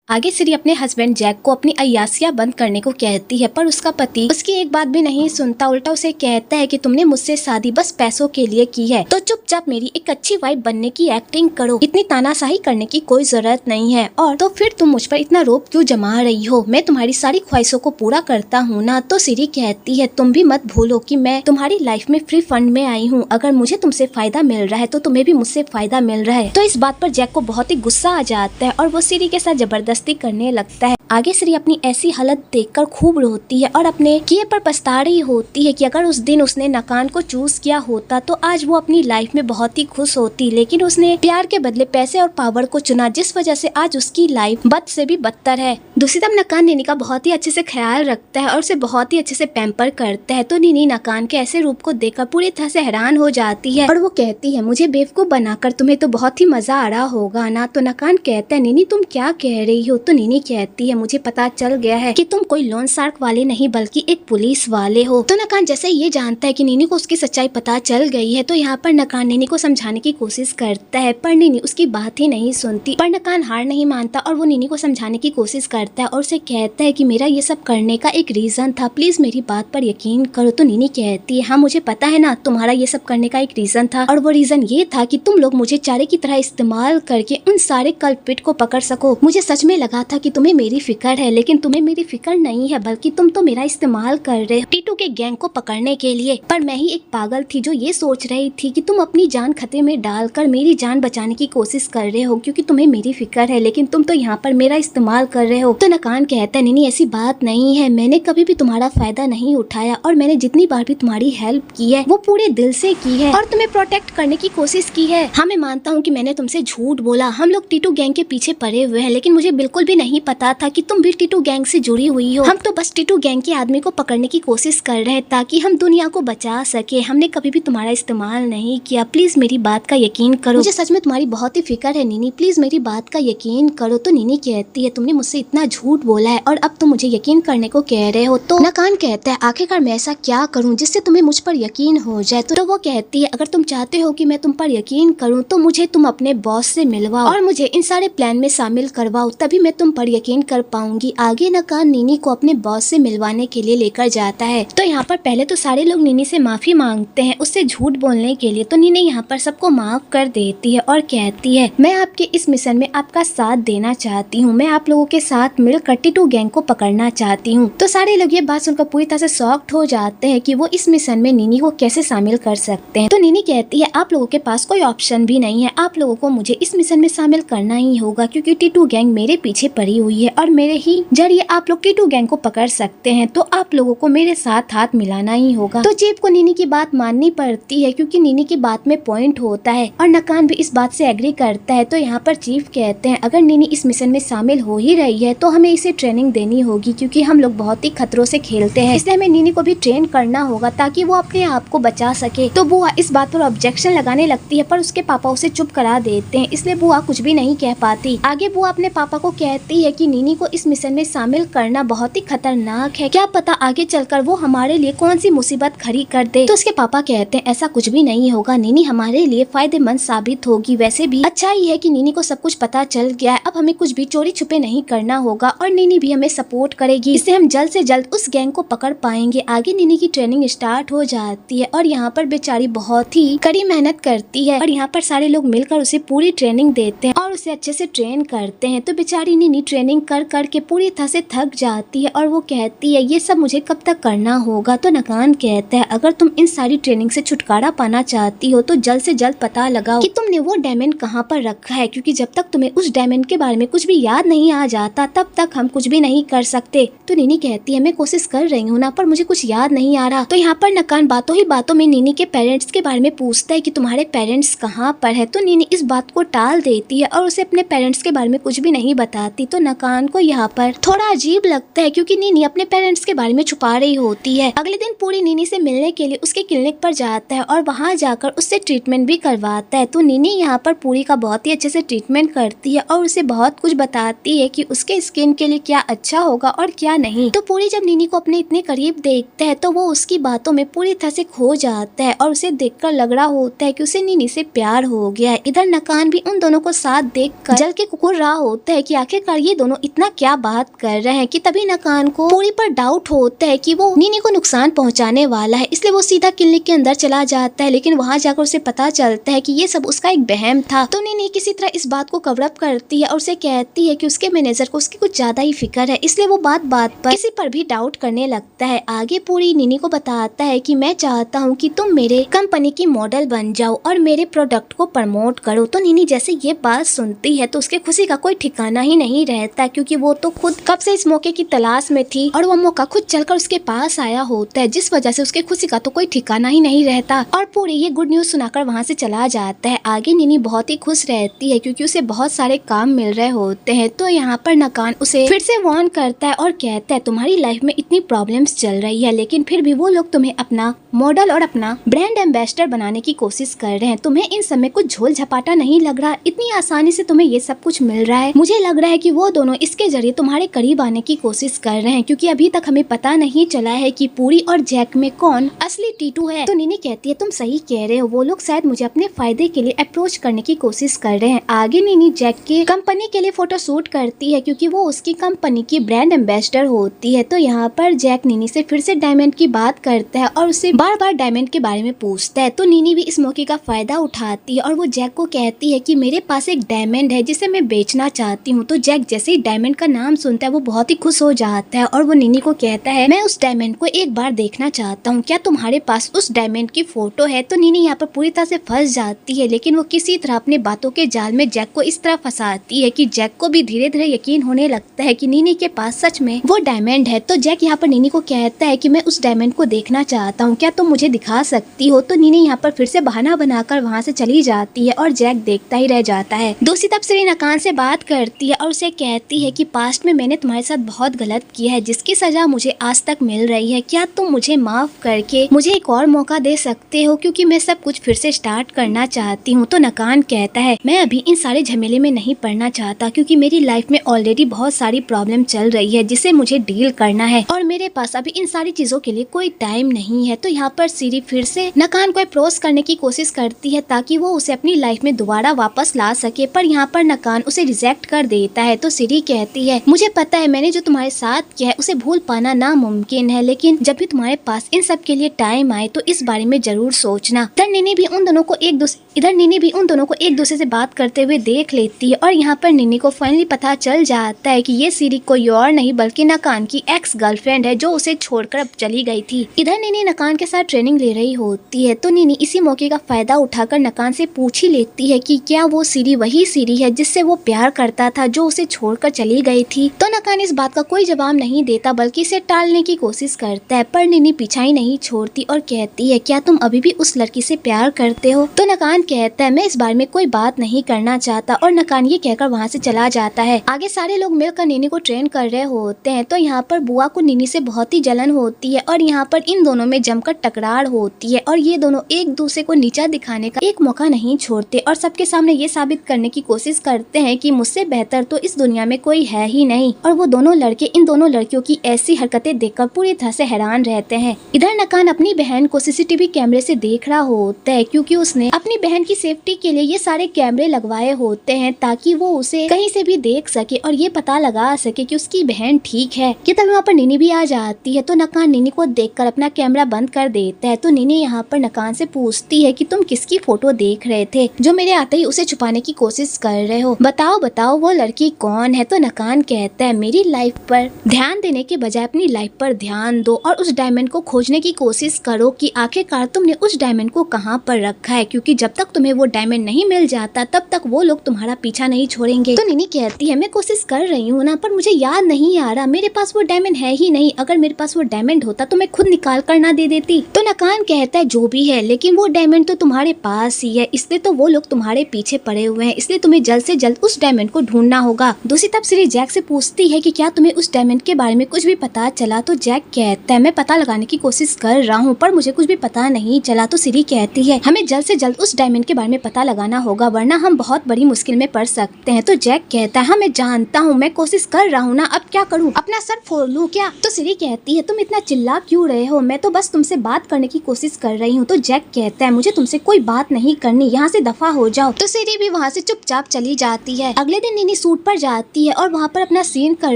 आगे सिरी अपने husband Jack को अपनी अय्यासियां बंद करने को कहती है, पर उसका पति उसकी एक बात भी नहीं सुनता। उल्टा उसे कहता है कि तुमने मुझसे शादी बस पैसों के लिए की है, तो चुपचाप मेरी एक अच्छी वाइफ बनने की एक्टिंग करो, इतनी तानाशाही करने की कोई जरूरत नहीं है। और तो फिर तुम मुझ पर इतना रोब क्यों जमा रही हो, मैं तुम्हारी सारी ख्वाहिशों को पूरा करता हूँ ना। तो सिरी कहती है तुम भी मत भूलो कि मैं तुम्हारी लाइफ में फ्री फंड में आई हूँ, अगर मुझे तुमसे फायदा मिल रहा है तो तुम्हें भी मुझसे फायदा मिल रहा है। तो इस बात पर जैक को बहुत ही गुस्सा आ जाता है और वो सिरी के साथ जबरदस्ती करने लगता है। आगे सिरी अपनी ऐसी हालत देखकर खूब रोती है और अपने किए पर पछता रही होती है कि अगर उस दिन उसने नकान को चूज किया होता तो आज वो अपनी लाइफ में बहुत ही खुश होती, लेकिन उसने प्यार के बदले पैसे और पावर को चुना, जिस वजह से आज उसकी लाइफ बद से भी बदतर है। दूसरी तरफ नकान नीनी का बहुत ही अच्छे से ख्याल रखता है और उसे बहुत ही अच्छे से पैम्पर करता है। तो नीनी नकान के ऐसे रूप को देखकर पूरी तरह से हैरान हो जाती है और वो कहती है मुझे बेवकूफ बनाकर तुम्हें तो बहुत ही मजा आ रहा होगा ना। तो नकान कहता है नीनी तुम क्या कह रही हो। तो नीनी कहती है मुझे पता चल गया है कि तुम कोई लोन शार्क वाले नहीं बल्कि एक पुलिस वाले हो। तो नकान जैसे ये जानता है कि नीनी को उसकी सच्चाई पता चल गई है, तो यहाँ पर नकान नीनी को समझाने की कोशिश करता है, पर नीनी उसकी बात ही नहीं सुनती। पर नकान हार नहीं मानता और वो नीनी को समझाने की कोशिश करता है और उसे कहता है कि मेरा ये सब करने का एक रीजन था, प्लीज मेरी बात पर यकीन करो। तो नीनी कहती है हाँ मुझे पता है ना तुम्हारा ये सब करने का एक रीजन था, और वो रीजन ये था कि तुम लोग मुझे चारे की तरह इस्तेमाल करके उन सारे कल्प्रिट को पकड़ सको। मुझे सच में लगा था कि तुम्हें मेरी फिक्र है, लेकिन तुम्हें मेरी फिक्र नहीं है, बल्कि तुम तो मेरा इस्तेमाल कर रहे हो टीटू के गैंग को पकड़ने के लिए। पर मैं ही एक पागल थी जो ये सोच रही थी कि तुम अपनी जान खतरे में डालकर मेरी जान बचाने की कोशिश कर रहे हो क्योंकि तुम्हें मेरी फिक्र है, लेकिन तुम तो यहाँ पर मेरा इस्तेमाल कर रहे हो। तो नकान कहता है नहीं ऐसी बात नहीं है, मैंने कभी भी तुम्हारा फायदा नहीं उठाया और मैंने जितनी बार भी तुम्हारी हेल्प की है वो पूरे दिल से की है और तुम्हें प्रोटेक्ट करने की कोशिश की है। हाँ मैं मानता हूँ कि मैंने तुमसे झूठ बोला, हम लोग टीटू गैंग के पीछे पड़े हुए हैं, लेकिन मुझे बिल्कुल भी नहीं पता था कि तुम भी टीटू गैंग से जुड़ी हुई हो। हम तो बस टीटू गैंग के आदमी को पकड़ने की कोशिश कर रहे हैं ताकि हम दुनिया को बचा सके, हमने कभी भी तुम्हारा इस्तेमाल नहीं किया, प्लीज मेरी बात का यकीन करो, मुझे सच में तुम्हारी बहुत ही फिक्र है नीनी, प्लीज मेरी बात का यकीन करो। तो नीनी कहती है तुमने मुझसे इतना झूठ बोला है और अब तुम मुझे यकीन करने को कह रहे हो। तो नकान कहता है आखिरकार मैं ऐसा क्या करूं जिससे तुम्हें मुझ पर यकीन हो जाए। तो वो कहती है अगर तुम चाहते हो कि मैं तुम पर यकीन करूं तो मुझे तुम अपने बॉस से मिलवाओ और मुझे इन सारे प्लान में शामिल करवाओ, तभी मैं तुम पर यकीन कर पाऊंगी। आगे नकान नीनी को अपने बॉस से मिलवाने के लिए लेकर जाता है। तो यहाँ पर पहले तो सारे लोग नीनी से माफी मांगते हैं उससे झूठ बोलने के लिए। तो नीनी यहाँ पर सबको माफ कर देती है और कहती है मैं आपके इस मिशन में आपका साथ देना चाहती हूँ, मैं आप लोगों के साथ मिलकर टीटू गैंग को पकड़ना चाहती हूँ। तो सारे लोग ये बात सुनकर पूरी तरह से शॉक्ड हो जाते हैं कि वो इस मिशन में नीनी को कैसे शामिल कर सकते हैं। तो नीनी कहती है आप लोगों के पास कोई ऑप्शन भी नहीं है, आप लोगों को मुझे इस मिशन में शामिल करना ही होगा क्योंकि टीटू गैंग मेरे पीछे पड़ी हुई है और मेरे ही जरिए आप लोग टीटू गैंग को पकड़ सकते हैं, तो आप लोगों को मेरे साथ हाथ मिलाना ही होगा। तो चीफ को नीनी की बात माननी पड़ती है क्योंकि नीनी की बात में पॉइंट होता है और नकान भी इस बात से एग्री करता है। तो यहाँ पर चीफ कहते हैं अगर नीनी इस मिशन में शामिल हो ही रही है तो हमें इसे ट्रेनिंग देनी होगी क्योंकि हम लोग बहुत ही खतरों से खेलते हैं, इसलिए हमें नीनी को भी ट्रेन करना होगा ताकि वो अपने आप को बचा सके। तो बुआ इस बात पर ऑब्जेक्शन लगाने लगती है पर उसके पापा उसे चुप करा देते हैं, इसलिए बुआ कुछ भी नहीं कह पाती। आगे बुआ अपने पापा को कहती है कि नीनी को इस मिशन में शामिल करना बहुत ही खतरनाक है, क्या पता आगे चलकर वो हमारे लिए कौन सी मुसीबत खड़ी कर दे। तो उसके पापा कहते हैं ऐसा कुछ भी नहीं होगा, नीनी हमारे लिए फायदेमंद साबित होगी, वैसे भी अच्छा ही है कि नीनी को सब कुछ पता चल गया है, अब हमें कुछ भी चोरी छुपे नहीं करना होगा और नीनी भी हमें सपोर्ट करेगी, इससे हम जल्द से जल्द उस गैंग को पकड़ पाएंगे। आगे नीनी की ट्रेनिंग स्टार्ट हो जाती है और यहाँ पर बेचारी बहुत ही कड़ी मेहनत करती है और यहाँ पर सारे लोग मिलकर उसे पूरी ट्रेनिंग देते हैं और उसे अच्छे से ट्रेन करते हैं। तो बेचारी नीनी ट्रेनिंग कर कर के पूरी तरह से थक जाती है और वो कहती है ये सब मुझे कब तक करना होगा। तो नकान कहता है अगर तुम इन सारी ट्रेनिंग से छुटकारा पाना चाहती हो तो जल्द से जल्द पता लगाओ कि तुमने वो डायमंड कहाँ पर रखा है, क्योंकि जब तक तुम्हें उस डायमंड के बारे में कुछ भी याद नहीं आ जाता तब तक हम कुछ भी नहीं कर सकते। तो नीनी कहती है मैं कोशिश कर रही हूँ ना, पर मुझे कुछ याद नहीं आ रहा। तो यहाँ पर नकान बातों ही बातों में नीनी के पेरेंट्स के बारे में पूछता है कि तुम्हारे पेरेंट्स कहाँ पर है। तो नीनी इस बात को टाल देती है और उसे अपने पेरेंट्स के बारे में कुछ भी नहीं बताती। तो नकान को यहाँ पर थोड़ा अजीब लगता है क्योंकि नीनी अपने पेरेंट्स के बारे में छुपा रही होती है। अगले दिन पूरी नीनी से मिलने के लिए उसके क्लिनिक पर जाता है और वहाँ जाकर उससे ट्रीटमेंट भी करवाता है। तो नीनी यहाँ पर पूरी का बहुत ही अच्छे से ट्रीटमेंट करती है और उसे बहुत कुछ बताती है कि उसके स्किन के लिए क्या अच्छा होगा और क्या नहीं। तो पूरी जब नीनी को अपने इतने करीब देखता है तो वो उसकी बातों में पूरी तरह से खो जाता है और उसे देखकर लग रहा होता है कि उसे नीनी से प्यार हो गया है। इधर नकान भी उन दोनों को साथ देखकर जल के कुकुर रहा होता है कि आखिरकार ये दोनों इतना क्या बात कर रहे हैं। कि तभी नकान को पूरी पर डाउट होता है कि वो नीनी को नुकसान पहुंचाने वाला है, इसलिए वो सीधा क्लिनिक के अंदर चला जाता है। लेकिन वहाँ जाकर उसे पता चलता है कि ये सब उसका एक वहम था। तो नीनी किसी तरह इस बात को कवर अप करती है और उसे कहती है कि उसके मैनेजर को उसकी कुछ ज्यादा ही फिक्र है, इसलिए वो बात बात पर किसी पर भी डाउट करने लगता है। आगे पूरी नीनी को बताता है कि मैं चाहता हूँ कि तुम मेरे कंपनी की मॉडल बन जाओ और मेरे प्रोडक्ट को प्रमोट करो। तो नीनी जैसे ये बात सुनती है तो उसके खुशी का कोई ठिकाना ही नहीं रहता, क्योंकि वो तो खुद कब से इस मौके की तलाश में थी और वो मौका खुद चलकर उसके पास आया होता है, जिस वजह से उसके खुशी का तो कोई ठिकाना ही नहीं रहता। और पूरी ये गुड न्यूज सुनाकर वहाँ से चला जाता है। आगे नीनी बहुत ही खुश रहती है क्योंकि उसे बहुत सारे काम मिल रहे होते हैं। तो यहाँ पर नकान उसे फिर से वार्न करता है और कहता है तुम्हारी लाइफ में इतनी प्रॉब्लम्स चल रही है, लेकिन फिर भी वो लोग तुम्हें अपना मॉडल और अपना ब्रांड एम्बेसडर बनाने की कोशिश कर रहे हैं। तुम्हें इन समय कुछ झोल झपाटा नहीं लग रहा, इतनी आसानी से तुम्हें ये सब कुछ मिल रहा है। मुझे लग रहा है कि वो दोनों इसके जरिए तुम्हारे करीब आने की कोशिश कर रहे हैं, क्योंकि अभी तक हमें पता नहीं चला है कि पूरी और जैक में कौन असली टीटू है। तो नीनी कहती है तुम सही कह रहे हो, वो लोग शायद मुझे अपने फायदे के लिए अप्रोच करने की कोशिश कर रहे हैं। आगे नीनी जैक की कंपनी के लिए फोटो शूट करती है क्योंकि वो उसकी कंपनी की ब्रांड एम्बेसडर होती है। तो यहाँ पर जैक नीनी से फिर से डायमंड की बात करता है और उसे बार बार डायमंड के बारे में पूछता है। तो नीनी भी इस मौके का फायदा उठाती है और वो जैक को कहती है कि मेरे पास एक डायमंड है जिसे मैं बेचना चाहती हूँ। तो जैक जैसे ही डायमंड का नाम सुनता है वो बहुत ही खुश हो जाता है और वो नीनी को कहता है मैं उस डायमंड को एक बार देखना चाहता हूँ, क्या तुम्हारे पास उस डायमंड की फोटो है। तो नीनी यहाँ पर पूरी तरह से फंस जाती है, लेकिन वो किसी तरह अपने बातों के जाल में जैक को इस तरह फंसाती है कि जैक को भी धीरे धीरे यकीन होने लगता है कि नीनी के पास सच में वो डायमंड है। तो जैक यहाँ पर नीनी को कहता है कि मैं उस डायमंड को देखना चाहता हूँ, क्या तुम मुझे दिखा सकती हो। तो नीनी यहाँ पर फिर से बहाना बनाकर वहाँ से चली जाती है और जैक देखता ही रह जाता है। दूसरी तरफ श्री नकान से बात करती है और उसे कहती है कि पास्ट में मैंने तुम्हारे साथ बहुत गलत किया है, जिसकी सजा मुझे आज तक मिल रही है। क्या तुम मुझे माफ करके मुझे एक और मौका दे सकते हो, क्योंकि मैं सब कुछ फिर से स्टार्ट करना चाहती हूँ। तो नकान कहता है मैं अभी इन सारे झमेले में नहीं पड़ना चाहता, क्योंकि मेरी लाइफ में ऑलरेडी बहुत सारी प्रॉब्लम चल रही है जिसे मुझे डील करना है और मेरे पास अभी इन सारी चीजों के लिए कोई टाइम नहीं है। तो यहाँ पर सीरी फिर से नकान को अप्रोच करने की कोशिश करती है ताकि वो उसे अपनी लाइफ में दोबारा वापस ला सके, पर यहाँ पर नकान उसे रिजेक्ट कर देता है। तो सीरी कहती है मुझे पता है मैंने जो तुम्हारे साथ किया है उसे भूल पाना नामुमकिन है, लेकिन जब भी तुम्हारे पास इन सब के लिए टाइम आए तो इस बारे में जरूर सोचना। इधर नीनी भी उन दोनों को एक दूसरे से बात करते हुए देख लेती है और यहाँ पर नीनी को फाइनली पता चल जाता है कि ये सीरी कोई और नहीं बल्कि नकान की एक्स गर्लफ्रेंड है जो उसे छोड़कर अब चली गई थी। इधर नीनी नकान के साथ ट्रेनिंग ले रही होती है। तो नीनी इसी मौके का फायदा उठाकर नकान से पूछ ही लेती है कि क्या वो सीरी वही सीरी है जिससे वो प्यार करता था जो उसे छोड़कर चली गई थी। तो नकान इस बात का कोई जवाब नहीं देता बल्कि इसे टालने की कोशिश करता है, पर नीनी पीछा ही नहीं छोड़ती और कहती है क्या तुम अभी भी उस लड़की से प्यार करते हो। तो नकान कहता है मैं इस बारे में कोई बात नहीं करना चाहता और नकान ये कहकर वहाँ से चला जाता है। आगे सारे लोग मिलकर नीनी को ट्रेन कर रहे होते हैं। तो यहाँ पर बुआ को नीनी से बहुत ही जलन होती है और यहाँ पर इन दोनों में जमकर टकरार होती है और ये दोनों एक दूसरे को नीचा दिखाने का एक मौका नहीं छोड़ते और सबके सामने ये साबित करने की कोशिश करते हैं कि मुझसे बेहतर तो इस दुनिया में कोई है ही नहीं। और वो दोनों लड़के इन दोनों लड़कियों की ऐसी हरकतें देखकर पूरी तरह से हैरान रहते हैं। इधर नकान अपनी बहन को सीसीटीवी कैमरे से देख रहा होता है क्योंकि उसने अपनी बहन की सेफ्टी के लिए ये सारे कैमरे लगवाए होते हैं ताकि वो उसे कहीं से भी देख सके और ये पता लगा सके कि उसकी बहन ठीक है। कि तभी वहाँ पर नीनी भी आ जाती है। तो नकान नीनी को देखकर अपना कैमरा बंद कर देता है। तो नीनी यहाँ पर नकान से पूछती है कि तुम किसकी फोटो देख रहे थे जो मेरे आते ही उसे छुपाने की कोशिश कर रहे हो, बताओ वो लड़की कौन है। तो नकान कहता है मेरी लाइफ पर ध्यान देने के बजाय अपनी लाइफ पर ध्यान दो और उस डायमंड को खोजने की कोशिश करो कि आखिरकार तुमने उस डायमंड को कहाँ पर रखा है, क्योंकि जब तक तक तुम्हें वो डायमंड नहीं मिल जाता तब तक वो लोग तुम्हारा पीछा नहीं छोड़ेंगे। तो नीनी कहती है मैं कोशिश कर रही हूँ ना, पर मुझे याद नहीं आ रहा, मेरे पास वो डायमंड है ही नहीं। अगर मेरे पास वो डायमंड होता तो मैं खुद निकाल कर ना दे देती। तो नकान कहता है जो भी है, लेकिन वो डायमंड तो तुम्हारे पास ही है, इसलिए तो वो लोग तुम्हारे पीछे पड़े हुए हैं, इसलिए तुम्हें जल्द से जल्द उस डायमंड को ढूंढना होगा। दूसरी तरफ सिरी जैक से पूछती है कि क्या तुम्हें उस डायमंड के बारे में कुछ भी पता चला। तो जैक कहता है मैं पता लगाने की कोशिश कर रहा हूँ पर मुझे कुछ भी पता नहीं चला। तो सिरी कहती है हमें जल्द से जल्द उस डायमंड के बारे में पता लगाना होगा, वरना हम बहुत बड़ी मुश्किल में पड़ सकते हैं। तो जैक कहता है हाँ मैं जानता हूँ, मैं कोशिश कर रहा हूँ ना, अब क्या करूँ, अपना सर फोड़ लूँ क्या। तो सिरी कहती है तुम इतना चिल्ला क्यों रहे हो, मैं तो बस तुमसे बात करने की कोशिश कर रही हूँ। तो जैक कहता है मुझे तुमसे कोई बात नहीं करनी, यहाँ से दफा हो जाओ। तो सिरी भी वहाँ से चुपचाप चली जाती है। अगले दिन नीनी सूट पर जाती है और वहाँ पर अपना सीन कर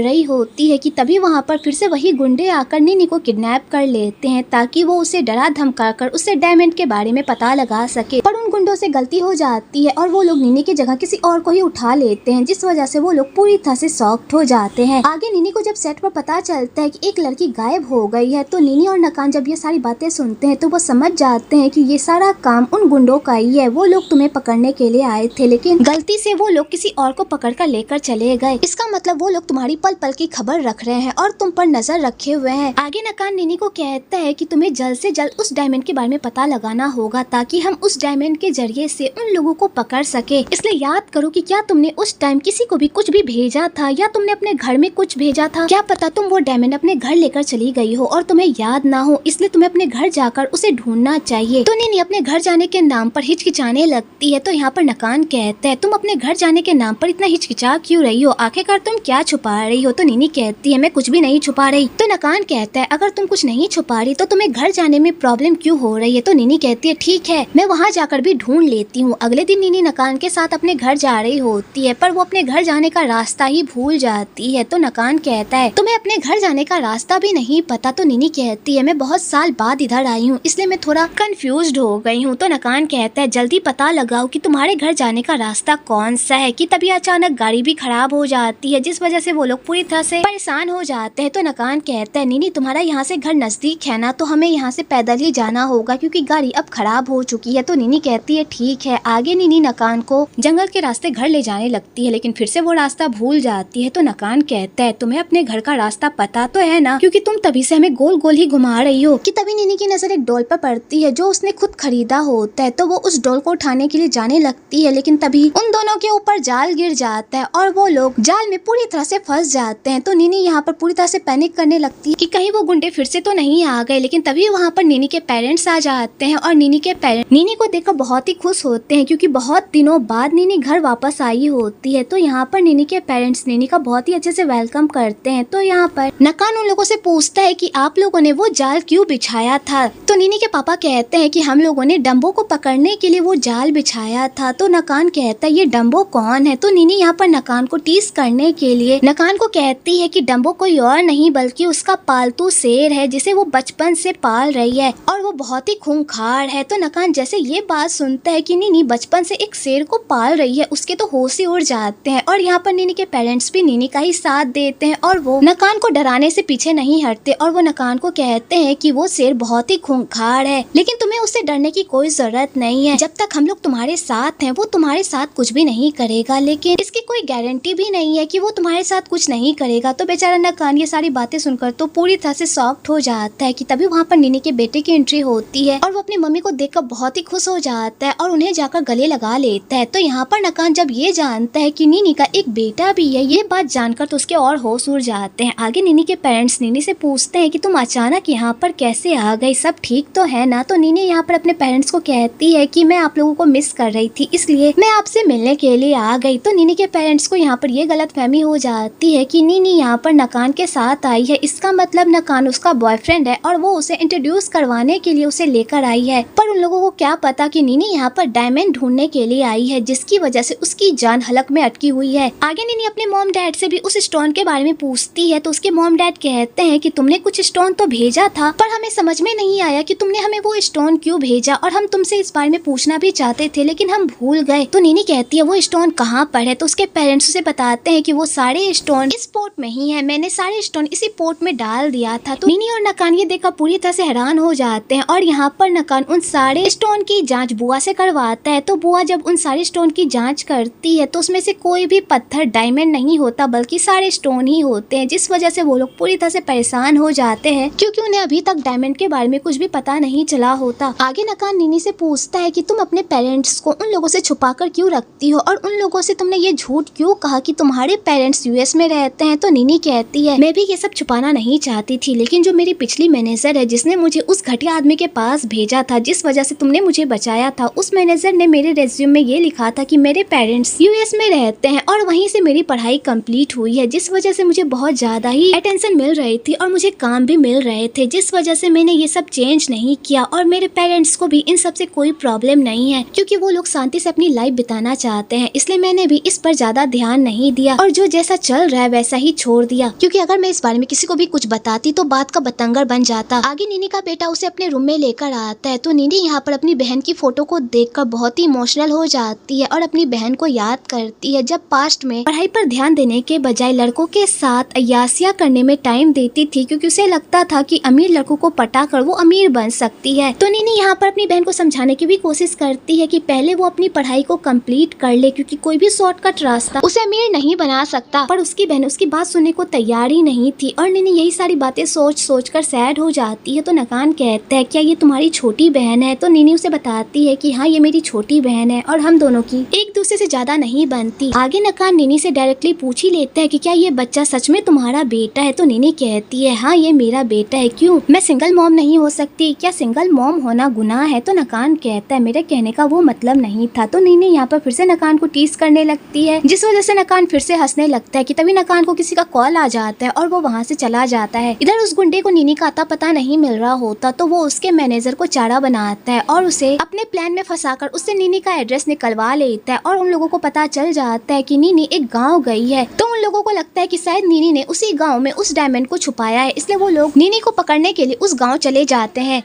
रही होती है कि तभी वहाँ पर फिर से वही गुंडे आकर नीनी को किडनैप कर लेते हैं ताकि वो उसे डरा धमका कर उससे डायमंड के बारे में पता लगा सके। पर उन गुंडों से गलती हो जाती है और वो लोग नीनी की जगह किसी और को ही उठा लेते हैं, जिस वजह से वो लोग पूरी तरह से शॉक्ड हो जाते हैं। आगे नीनी को जब सेट पर पता चलता है कि एक लड़की गायब हो गई है, तो नीनी और नकान जब ये सारी बातें सुनते हैं तो वो समझ जाते हैं कि ये सारा काम उन गुंडों का ही है। वो लोग तुम्हें पकड़ने के लिए आए थे, लेकिन गलती से वो लोग किसी और को पकड़ कर लेकर चले गए। इसका मतलब वो लोग तुम्हारी पल पल की खबर रख रहे हैं और तुम पर नजर रखे हुए हैं। आगे नकान नीनी को कहता है कि तुम्हें जल्द से जल्द उस डायमंड के बारे में पता लगाना होगा ताकि हम उस डायमंड के जरिए से उन लोगों को पकड़ सके। इसलिए याद करो कि क्या तुमने उस टाइम किसी को भी कुछ भी भेजा था या तुमने अपने घर में कुछ भेजा था। क्या पता तुम वो डायमंड अपने घर लेकर चली गई हो और तुम्हें याद ना हो, इसलिए तुम्हें अपने घर जाकर उसे ढूंढना चाहिए। तो नीनी अपने घर जाने के नाम पर हिचकिचाने लगती है। तो यहाँ पर नकान कहता है तुम अपने घर जाने के नाम पर इतना हिचकिचा क्यों रही हो, आखिरकार तुम क्या छुपा रही हो। तो नीनी कहती है मैं कुछ भी नहीं छुपा रही। तो नकान कहता है अगर तुम कुछ नहीं छुपा रही तो तुम्हें घर जाने में प्रॉब्लम क्यों हो रही है। तो नीनी कहती है ठीक है मैं वहाँ जाकर भी ढूंढ लेती हूँ। अगले दिन नीनी नकान के साथ अपने घर जा रही होती है, पर वो अपने घर जाने का रास्ता ही भूल जाती है। तो नकान कहता है तुम्हें अपने घर जाने का रास्ता भी नहीं पता। तो नीनी कहती है मैं बहुत साल बाद इधर आई हूँ, इसलिए मैं थोड़ा कंफ्यूज्ड हो गई हूँ। तो नकान कहता है जल्दी पता लगाओ कि तुम्हारे घर जाने का रास्ता कौन सा है। कि तभी अचानक गाड़ी भी खराब हो जाती है, जिस वजह से वो लोग पूरी तरह से परेशान हो जाते हैं। तो नकान कहता है नीनी तुम्हारा यहाँ से घर नजदीक है ना, तो हमें यहाँ से पैदल ही जाना होगा क्योंकि गाड़ी अब खराब हो चुकी है। तो नीनी कहती है ठीक है। आगे नीनी नकान को जंगल के रास्ते घर ले जाने लगती है, लेकिन फिर से वो रास्ता भूल जाती है। तो नकान कहता है तुम्हें अपने घर का रास्ता पता तो है ना, क्योंकि तुम तभी से हमें गोल गोल ही घुमा रही हो। कि तभी नीनी की नजर एक डॉल पर पड़ती है जो उसने खुद खरीदा होता है। तो वो उस डॉल को उठाने के लिए जाने लगती है, लेकिन तभी उन दोनों के ऊपर जाल गिर जाता है और वो लोग जाल में पूरी तरह से फंस जाते हैं। तो नीनी यहाँ पर पूरी तरह से पैनिक करने लगती है कि कहीं वो गुंडे फिर से तो नहीं आ गए। लेकिन तभी वहाँ पर नीनी के पेरेंट्स आ जाते हैं और नीनी के पेरेंट्स नीनी को देखकर बहुत ही खुश होते हैं क्योंकि बहुत दिनों बाद नीनी घर वापस आई होती है। तो यहाँ पर नीनी के पेरेंट्स नीनी का बहुत ही अच्छे से वेलकम करते हैं। तो यहाँ पर नकान उन लोगों से पूछता है कि आप लोगों ने वो जाल क्यों बिछाया था। तो नीनी के पापा कहते हैं कि हम लोगों ने डम्बो को पकड़ने के लिए वो जाल बिछाया था। तो नकान कहता है ये डम्बो कौन है। तो नीनी यहाँ पर नकान को टीज करने के लिए नकान को कहती है कि डम्बो कोई और नहीं बल्कि उसका पालतू शेर है जिसे वो बचपन से पाल रही है और वो बहुत ही खूंखार है। तो नकान जैसे ये बात सुनता है कि नीनी बचपन से एक शेर को पाल रही है, उसके तो होश ही उड़ जाते हैं। और यहाँ पर नीनी के पेरेंट्स भी नीनी का ही साथ देते हैं और वो नकान को डराने से पीछे नहीं हटते और वो नकान को कहते हैं कि वो शेर बहुत ही खूंखार है, लेकिन तुम्हें उससे डरने की कोई जरूरत नहीं है। जब तक हम लोग तुम्हारे साथ हैं वो तुम्हारे साथ कुछ भी नहीं करेगा, लेकिन इसकी कोई गारंटी भी नहीं है कि वो तुम्हारे साथ कुछ नहीं करेगा। तो बेचारा नकान ये सारी बातें सुनकर तो पूरी तरह से शॉक्ड हो जाता है कि तभी वहाँ पर नीनी के बेटे की एंट्री होती है और वो अपनी मम्मी को देखकर बहुत ही खुश हो जाता है और उन्हें जाकर गले लगा लेता है। तो यहाँ पर नकान जब ये जानता है कि नीनी का एक बेटा भी है, ये बात जानकर तो उसके और होश उड़ जाते हैं। आगे नीनी के पेरेंट्स नीनी से पूछते हैं कि तुम अचानक यहाँ पर कैसे आ गई, सब ठीक तो है ना। तो नीनी यहाँ पर अपने पेरेंट्स को कहती है कि मैं आप लोगों को मिस कर रही थी, इसलिए मैं आपसे मिलने के लिए आ गई। तो नीनी के पेरेंट्स को यहाँ पर ये गलतफहमी हो जाती है कि नीनी यहाँ पर नकान के साथ आई है, इसका मतलब नकान उसका बॉयफ्रेंड है और वो उसे इंट्रोड्यूस करवाने के लिए उसे लेकर आई है। पर उन लोगों को क्या पता कि नीनी यहाँ पर डायमंड ढूंढने के लिए आई है, जिसकी वजह से उसकी जान हलक में अटकी हुई है। आगे नीनी अपने मॉम डैड से भी उस स्टोन के बारे में पूछती है, तो उसके मॉम डैड कहते हैं कि तुमने कुछ स्टोन तो भेजा था, पर हमें समझ में नहीं आया कि तुमने हमें वो स्टोन क्यों भेजा और हम तुमसे इस बारे में पूछना भी चाहते थे लेकिन हम भूल गए। तो नीनी कहती है वो स्टोन कहाँ पर है। तो उसके पेरेंट्स उसे बताते हैं कि वो सारे स्टोन इस पोर्ट में ही है, मैंने सारे स्टोन इसी पोर्ट में डाल दिया था। तो नीनी और नकान ये देखकर पूरी तरह से हैरान हो जाते हैं और यहाँ पर नकान उन सारे स्टोन की जांच बुआ से करवाता है। तो बुआ जब उन सारे स्टोन की जांच करती है तो उसमें से कोई भी पत्थर डायमंड नहीं होता बल्कि सारे स्टोन ही होते हैं, जिस वजह से वो लोग पूरी तरह से परेशान हो जाते हैं क्योंकि उन्हें अभी तक डायमंड के बारे में कुछ भी पता नहीं चला होता। आगे नकान नीनी से पूछता है कि तुम अपने पेरेंट्स को उन लोगों से छुपा कर क्यों रखती हो और उन लोगों से तुमने ये झूठ क्यों कहा कि तुम्हारे पेरेंट्स यूएस में रहते हैं। तो नीनी कहती है मैं भी ये सब छुपाना नहीं चाहती थी, लेकिन जो मेरी पिछली मैनेजर है जिसने मुझे उस घटिया आदमी के पास भेजा था जिस वजह से तुमने मुझे बचाया था, उस मैनेजर ने मेरे रेज्यूम में ये लिखा था कि मेरे पेरेंट्स यूएस में रहते हैं और वहीं से मेरी पढ़ाई कंप्लीट हुई है, जिस वजह से मुझे बहुत ज्यादा ही अटेंशन मिल रही थी और मुझे काम भी मिल रहे थे, जिस वजह से मैंने ये सब चेंज नहीं किया। और मेरे पेरेंट्स को भी इन सब से कोई प्रॉब्लम नहीं है क्योंकि वो लोग शांति से अपनी लाइफ बिताना चाहते हैं, इसलिए मैंने भी इस पर ज्यादा ध्यान नहीं दिया और जो जैसा चल रहा है वैसा ही छोड़ दिया, क्योंकि अगर मैं इस बारे में किसी को भी कुछ बताती तो बात का बतंगर बन जाता। आगे नीनी का बेटा उसे अपने रूम में लेकर आता है तो नीनी यहाँ पर अपनी बहन की फोटो को देखकर बहुत ही इमोशनल हो जाती है और अपनी बहन को याद करती है जब पास्ट में पढ़ाई पर ध्यान देने के बजाय लड़कों के साथ अय्यासियां करने में टाइम देती थी, क्योंकि उसे लगता था कि अमीर लड़कों को पटाकर वो अमीर बन सकती है। तो नीनी यहाँ पर अपनी बहन को समझाने की भी कोशिश करती है कि पहले वो अपनी पढ़ाई को कंप्लीट कर ले, क्योंकि कोई भी शॉर्टकट रास्ता उसे अमीर नहीं बना सकता। पर उसकी बहन उसकी बात सुनने को तैयार ही नहीं थी और नीनी यही सारी बातें सोच सोच कर सैड हो जाती है। तो नकान कहता है क्या ये तुम्हारी छोटी बहन है? तो नीनी उसे बताती है कि हाँ ये मेरी छोटी बहन है और हम दोनों की एक दूसरे से ज्यादा नहीं बनती। आगे नकान नीनी से डायरेक्टली पूछ ही लेता है कि क्या ये बच्चा सच में तुम्हारा बेटा है? तो नीनी कहती है हाँ ये मेरा बेटा है। क्यों, मैं सिंगल मॉम नहीं हो सकती? क्या सिंगल मॉम होना गुनाह है? तो नकान कहता है मेरे कहने का वो मतलब नहीं था। तो नीनी यहाँ पर फिर से नकान को टीज करने लगती है, जिस वजह से नकान फिर से हंसने लगता है कि तभी नकान को किसी का कॉल आ जाता है और वो वहाँ से चला जाता है। इधर उस गुंडे को नीनी का अता पता नहीं मिल रहा होता तो वो उसके मैनेजर को चारा बनाता है और उसे अपने प्लान में फंसाकर उससे नीनी का एड्रेस निकलवा लेता है और उन लोगों को पता चल जाता है कि नीनी एक गाँव गई है। तो उन लोगों को लगता है कि शायद नीनी ने उसी गाँव में उस डायमंड को छुपाया है, इसलिए वो लोग नीनी को पकड़ने के लिए उस गाँव चले जाते हैं।